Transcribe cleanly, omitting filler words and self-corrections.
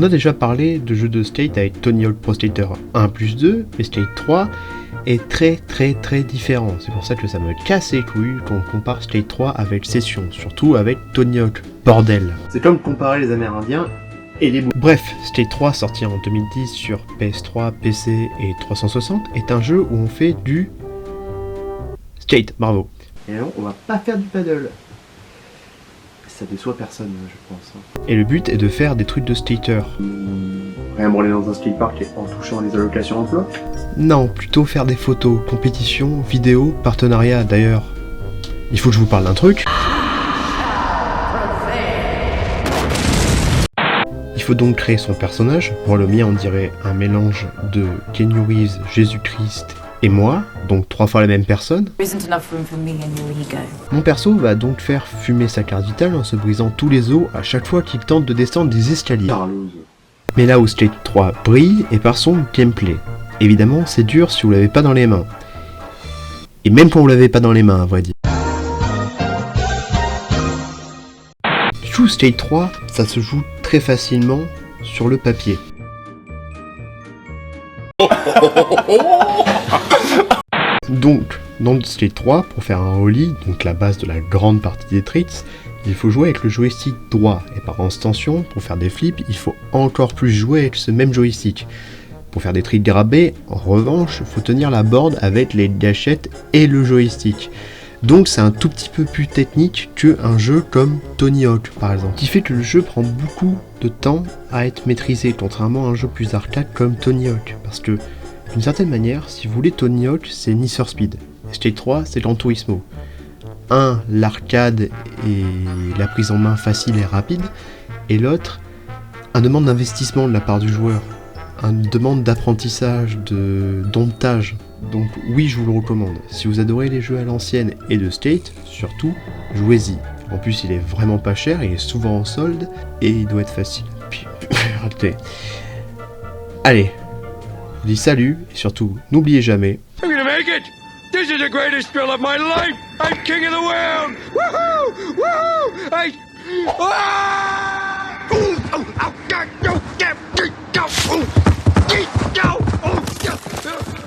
On a déjà parlé de jeux de Skate avec Tony Hawk Pro Skater 1+2, mais Skate 3 est très différent. C'est pour ça que ça me casse les couilles qu'on compare Skate 3 avec Session, surtout avec Tony Hawk. Bordel. C'est comme comparer les Amérindiens et les Bref, Skate 3, sorti en 2010 sur PS3, PC et 360, est un jeu où on fait du skate, bravo. Et non, on va pas faire du paddle. Ça déçoit personne, je pense. Et le but est de faire des trucs de skater. Rien branler dans un skatepark en touchant les allocations emploi? Non, plutôt faire des photos, compétitions, vidéos, partenariats d'ailleurs. Il faut que je vous parle d'un truc. Il faut donc créer son personnage. Moi, le mien, on dirait un mélange de Keanu Reeves, Jésus-Christ et moi, donc 3 fois la même personne. Mon perso va donc faire fumer sa carte vitale en se brisant tous les os à chaque fois qu'il tente de descendre des escaliers. Mais là où Skate 3 brille est par son gameplay. Évidemment, c'est dur si vous l'avez pas dans les mains. Et même quand vous l'avez pas dans les mains, à vrai dire. Du coup, Skate 3, ça se joue très facilement sur le papier. Donc, dans Skate 3, pour faire un ollie, donc la base de la grande partie des tricks, il faut jouer avec le joystick droit, et par extension, pour faire des flips, il faut encore plus jouer avec ce même joystick. Pour faire des tricks grabés, en revanche, il faut tenir la board avec les gâchettes et le joystick. Donc c'est un tout petit peu plus technique qu'un jeu comme Tony Hawk par exemple. Ce qui fait que le jeu prend beaucoup de temps à être maîtrisé, contrairement à un jeu plus arcade comme Tony Hawk. Parce que, d'une certaine manière, si vous voulez Tony Hawk, c'est Need for Speed. Skate 3, c'est Gran Turismo. L'arcade et la prise en main facile et rapide, et l'autre, une demande d'investissement de la part du joueur, une demande d'apprentissage, de domptage. Donc oui, je vous le recommande. Si vous adorez les jeux à l'ancienne et de skate, surtout, jouez-y. En plus, il est vraiment pas cher, il est souvent en solde, et il doit être facile. Puis, raté. Allez, je vous dis salut, et surtout, n'oubliez jamais... I'm gonna make it! This is the greatest thrill of my life! I'm king of the world! Woohoo! Woohoo! Ah! Oh, oh, oh, go, go, go, go, go, go, go, go, go, go.